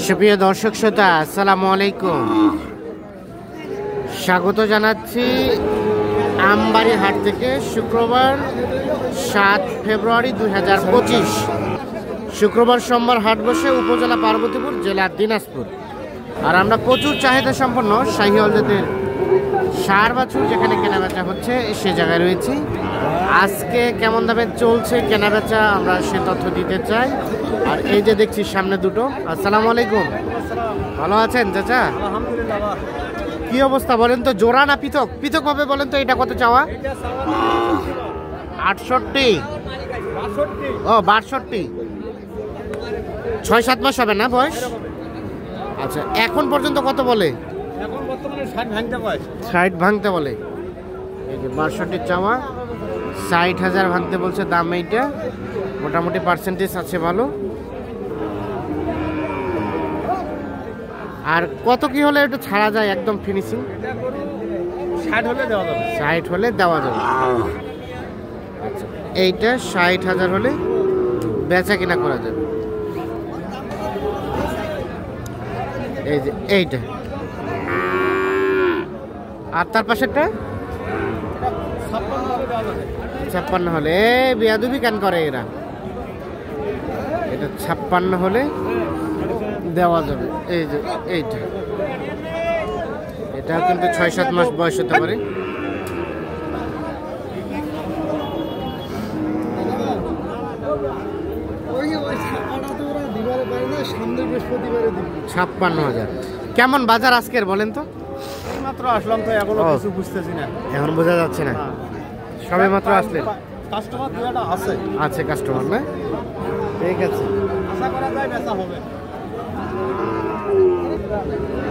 সুপ্রিয় দর্শক শ্রোতা, আসসালামু আলাইকুম। স্বাগত জানাচ্ছি আমবাড়ি হাট থেকে। শুক্রবার 7 ফেব্রুয়ারি 2025 শুক্রবার সোমবার হাট বসে উপজেলা পার্বতীপুর, জেলা দিনাজপুর। আর আমরা প্রচুর চাহিদা সম্পন্ন শাহিওয়াল জাতের ষাঁড় বাছুর যেখানে কেনাবেচা হচ্ছে সে জায়গায় রয়েছি। আজকে কেমন দামে চলছে কেনাবেচা আমরা সে তথ্য দিতে চাই। আর এই যে দেখছি সামনে দুটো। আসসালামু আলাইকুম, ভালো আছেন চাচা? আলহামদুলিল্লাহ। কি অবস্থা বলেন তো, জোড়া না পৃথক? পৃথক ভাবে বলেন তো, এটা কত চাওয়া? 68। ও 62, 6-7 মাস হবে না বয়স? আচ্ছা, এখন পর্যন্ত কত বলে? এখন বর্তমানে 60 ভাঙতে পায়। 60 ভাঙতে বলে। এই যে 62 চাওয়া, 60,000 ভাঙতে বলছে দাম। এইটা মোটামুটি পার্সেন্টেজ আছে ভালো। আর কত কি হলে এটা ছাড়া যায় একদম ফিনিশিং? 60 হলে দেওয়া যাবে। 60 হলে দেওয়া যাবে। আচ্ছা, এইটা 60,000 হলে বেচা কিনা করা যাবে। এই যে এইটা, আর তার পাশেরটা 56 হলে বিয়াদুবি কেন করে এরা? এটা 56 হলে দেওয়া যাবে। এই যে এইটা, এটা কিন্তু 6-7 মাস বয়স হতে পারে। $56,000 কেমন বাজার আজকের বলেন তো? মাত্র আসলাম তো, এখনো কিছু বুঝতেছি না। এখন বোঝা যাচ্ছে না, সবে মাত্র আসলেন। কাস্টমার দুটো আছে। আছে কাস্টমার না? ঠিক আছে, আশা করা যায় বেচা হবে।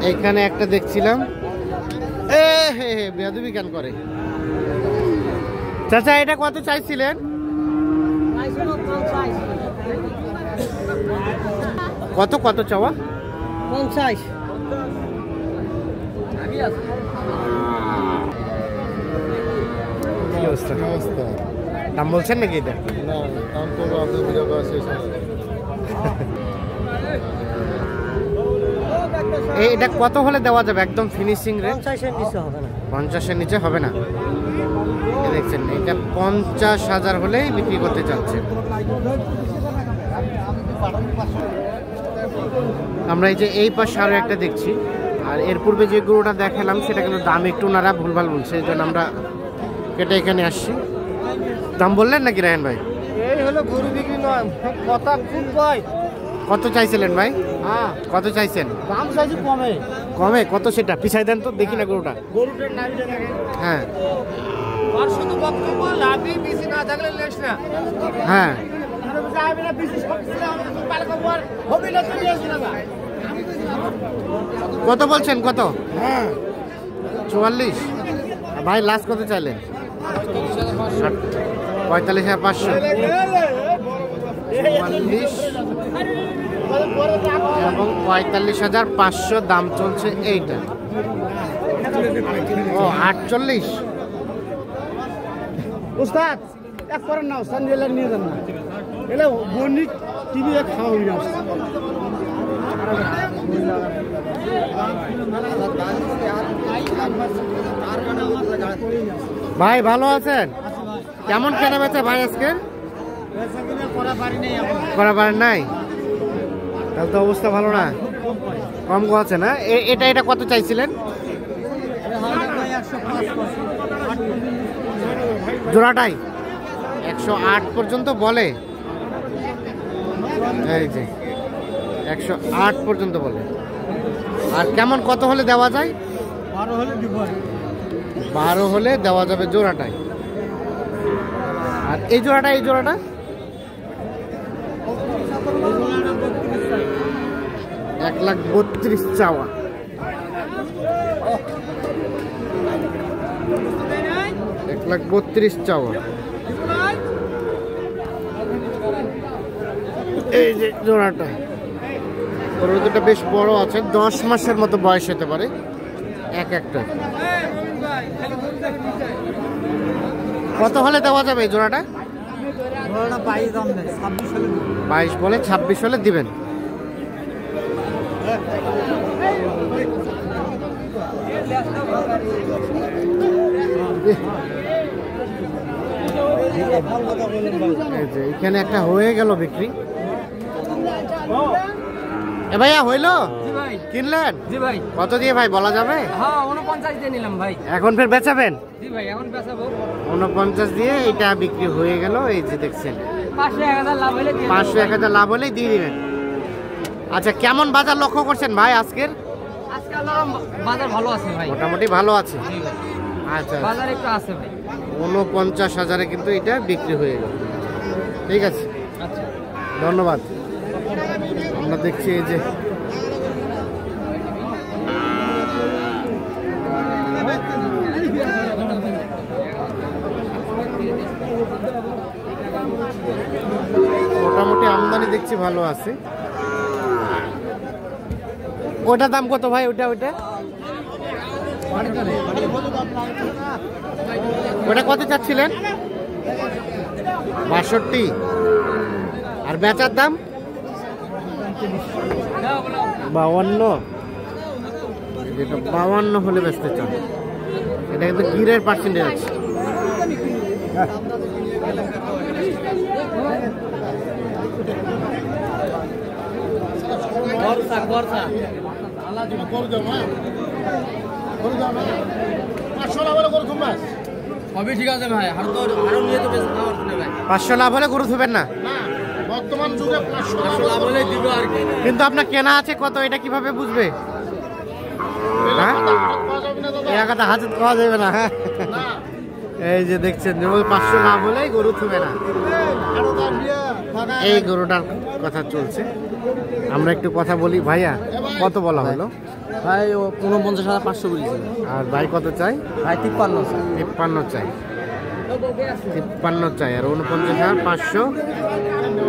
এইখানে একটা দেখছিলাম। হে বেয়াদবি কেন করে? চাচা এটা কত চাইছিলেন? কত কত চাওয়া? 50। কি অবস্থা? দাম বলছেন নাকি এটা? এটা কত হলে দেওয়া যাবে একদম ফিনিশিং রে? 50-এর নিচে হবে না। 50-এর নিচে হবে না। দেখছেন, এটা 50,000 হলেই বিক্রি করতে চাচ্ছেন। আমরা এই যে এই পাশে আরো একটা দেখছি। আর এর পূর্বে যে গরুটা দেখালাম সেটা কিন্তু দাম একটু ওনারা ভুলভাল বলছে, এই জন্য আমরা কেটে এখানে আসছি। দাম বললেন নাকি রায়হান ভাই? এই হলো গরু বিক্রি নয়, কথা খুব কয়। কত চাইছিলেন ভাই? হ্যাঁ, কত চাইছেন? দাম চাইছি কমে। কমে কত সেটা পিছাই দেন তো দেখি না গরুটা। গরুটার নাভিটা দেখেন। হ্যাঁ আর শুধু বক্তব্য লাভই বেশি না থাকলে লেস না। হ্যাঁ, কত বলছেন? কত? 44। ভাই লাস্ট কত চাইলেন? 45,500। 44 এবং 45,500 দাম চলছে এইটা। ও 48। উস্তাদ এক করেন না, উস্তাদ নিয়ে যান না। এলে বণিক টিভি খাওয়া হয়ে যাচ্ছে। ভাই ভালো আছেন? কেমন কেনা বেচা ভাই আজকে? করা পারেন নাই? তাহলে তো অবস্থা ভালো না, কম আছে না? এটা কত চাইছিলেন? জোড়াটাই 108 পর্যন্ত বলে। এই যে 108 পর্যন্ত বলে। আর কেমন কত হলে দেওয়া যায়? 12 হলে দেওয়া যাবে জোড়াটাই। আর এই জোড়াটা 1,32,000 চাওয়া। $1,32,000 চাওয়া। এই যে জোড়াটা, দুটো বেশ বড় আছে, 10 মাসের মতো বয়স হতে পারে এক একটা। কত হলে দেওয়া যাবে এই জোড়াটা? 22 বলে 26 হলে দিবেন। এখানে একটা হয়ে গেল বিক্রি। এ ভাইয়া হইলো? জি ভাই। কিনলেন? জি ভাই। কত দিয়ে ভাই বলা যাবে? হ্যাঁ 49 দিয়ে নিলাম ভাই। এখন ফের বেচাবেন? জি ভাই এখন বেচাবো। 49 দিয়ে এটা বিক্রি হয়ে গেল। এই যে দেখছেন 500-1000 লাভ হলে দিয়ে 500-1000 লাভ হলেই দিয়ে দিবেন। আচ্ছা, কেমন বাজার লক্ষ্য করছেন ভাই আজকের? আজকে আল্লাহর বাজার ভালো আছে ভাই। মোটামুটি ভালো আছে। জি ভাই। আচ্ছা, বাজার একটু আছে ভাই। 49,000-এ কিন্তু এটা বিক্রি হয়ে গেল। ঠিক আছে, আচ্ছা ধন্যবাদ। আমরা দেখছি এই যে মোটামুটি আমদানি দেখছি ভালো আছে। ওটার দাম কত ভাই? ওটা ওটা কত চাচ্ছিলেন? 62। আর বেচার দাম 52। যেটা 52 হলে বেচতে চান। এটা কিন্তু গিরের পার্সেন্টেজ আছে। সবই ঠিক আছে ভাই। আরো নিয়ে তো বেশ খাওয়ার শুনে ভাই। 500 লাভ হলে গরু ধুবেন না? বর্তমান যুগে 500 লাভ হলে দিব আর কি। কিন্তু আপনার কেনা আছে কত, এটা কিভাবে বুঝবে? হ্যাঁ, এই কথা হাজত পাওয়া যাবে না। হ্যাঁ, এই যে দেখছেন 500 লাভ হলেই গরু থুবে না। এই গরুটার কথা চলছে। আমরা একটু কথা বলি। ভাইয়া কত বলা হলো? ভাই ও 49,500 বলেছে। আর ভাই কত চাই? ভাই 53 স্যার। 53 চাই। 53 চাই। আর 49,500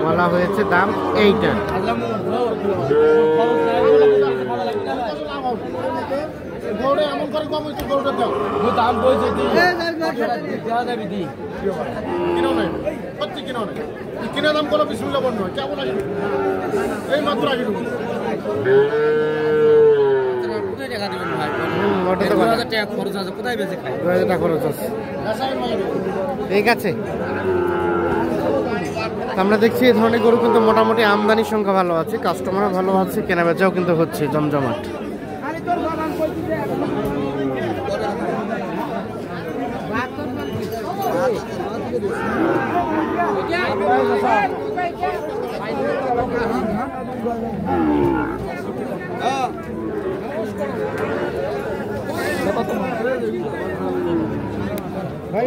বলা হয়েছে দাম এইটা। দাম বলছে কিনে দাম কোনো বিসমিল্লাহ বন্ধ কেমন লাগে এই মাত্র আগে কোথায় টাকা দিবেন ভাই? ওটা তো 2000 টাকা খরচ আছে, কোথায় বেঁচে খাই? 2000 টাকা খরচ আছে। ঠিক আছে, আমরা দেখছি এই ধরনের গরু কিন্তু মোটামুটি আমদানির সংখ্যা ভালো আছে, কাস্টমারও ভালো আছে, কেনা বেচাও কিন্তু হচ্ছে জমজমাট। ভাই